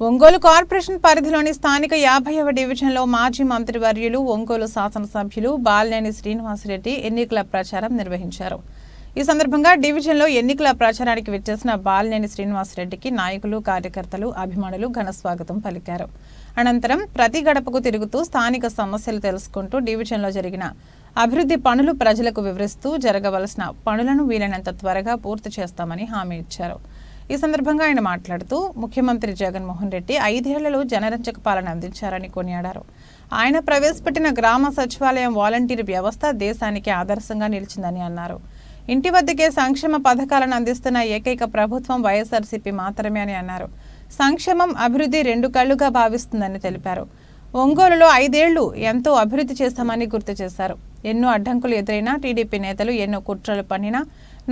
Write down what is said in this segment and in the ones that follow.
Ongole corporation పరిధిలోని స్థానిక 50వ డివిజన్లో మాజీ మంత్రివర్యులు ఒంగోలు శాసనసభ్యులు బాలినేని శ్రీనివాసరెడ్డి ఎన్నికల ప్రచారం నిర్వహించారు. ఈ సందర్భంగా డివిజన్లో ఎన్నికల ప్రచారానికి విచ్చేసిన బాలినేని శ్రీనివాసరెడ్డికి నాయకులు, కార్యకర్తలు, అభిమానులు ఘన స్వాగతం పలికారు. అనంతరం ప్రతి గడపకు తిరుగుతూ స్థానిక సమస్యలు తెలుసుకుంటూ డివిజన్లో జరిగిన అభివృద్ధి పనులు ప్రజలకు వివరిస్తూ జరగవలసిన పనులను వీలైనంత త్వరగా పూర్తి చేస్తామని హామీ ఇచ్చారు. ఈ సందర్భంగా ఆయన మాట్లాడుతూ ముఖ్యమంత్రి జగన్మోహన్ రెడ్డి 5 ఏళ్లలో జనరంజక పాలన అందించారని కొనియాడారు. ఆయన ప్రవేశపెట్టిన గ్రామ సచివాలయం వాలంటీర్ వ్యవస్థ దేశానికి ఆదర్శంగా నిలిచిందని అన్నారు. ఇంటి వద్దకే సంక్షేమ పథకాలను అందిస్తున్న ఏకైక ప్రభుత్వం వైఎస్ఆర్సీపీ మాత్రమే అని అన్నారు. సంక్షేమం, అభివృద్ధి 2 కళ్లుగా భావిస్తుందని తెలిపారు. ఒంగోలులో 5 ఏళ్లు ఎంతో అభివృద్ధి చేస్తామని గుర్తు చేశారు. ఎన్నో అడ్డంకులు ఎదురైనా టీడీపీ నేతలు ఎన్నో కుట్రలు పన్నినా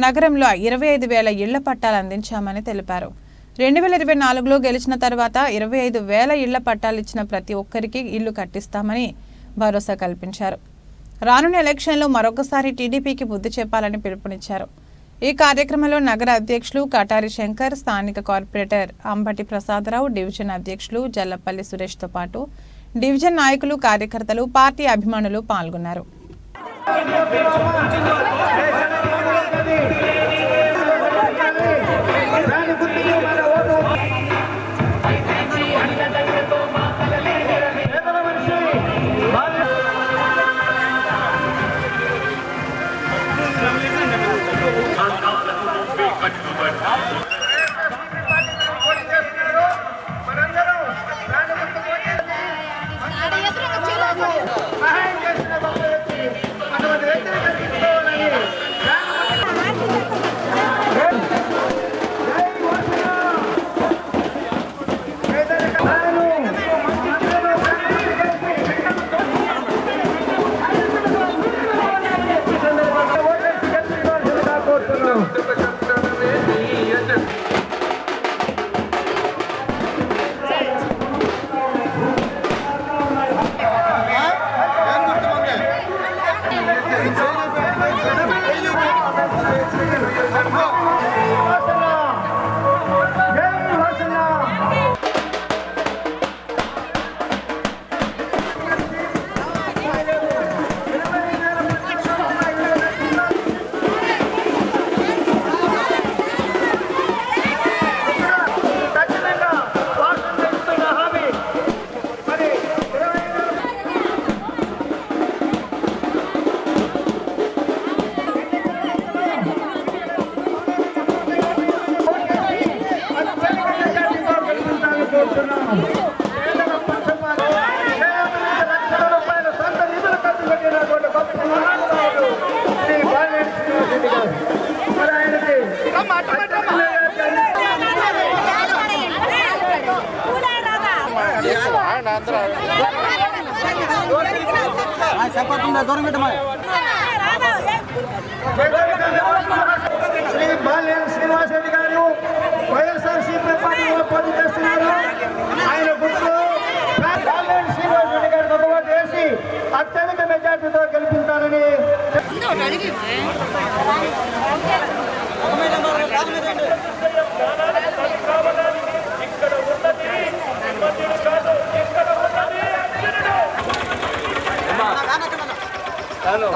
నగరంలో 25,000 ఇళ్ల పట్టాలు అందించామని తెలిపారు. 2024లో గెలిచిన తర్వాత 25,000 ఇళ్ల పట్టాలు ఇచ్చిన ప్రతి ఒక్కరికి ఇల్లు కట్టిస్తామని భరోసా కల్పించారు. రానున్న ఎలక్షన్లో మరొకసారి టీడీపీకి బుద్ధి చెప్పాలని పిలుపునిచ్చారు. ఈ కార్యక్రమంలో నగర అధ్యక్షులు కటారి శంకర్, స్థానిక కార్పొరేటర్ అంబటి ప్రసాదరావు, డివిజన్ అధ్యక్షులు జల్లపల్లి సురేష్తో పాటు డివిజన్ నాయకులు, కార్యకర్తలు, పార్టీ అభిమానులు పాల్గొన్నారు. శ్రీ బాలినేని శ్రీనివాసరెడ్డి గారు వైఎస్ఆర్సీపీ పార్టీలో పోటీ చేస్తున్నారు. ఆయన గుర్తు బాలినేని శ్రీనివాసరెడ్డి గారికి ఒక ఓటు వేసి అత్యధిక మెజార్టీతో గెలిపించాలని Halo.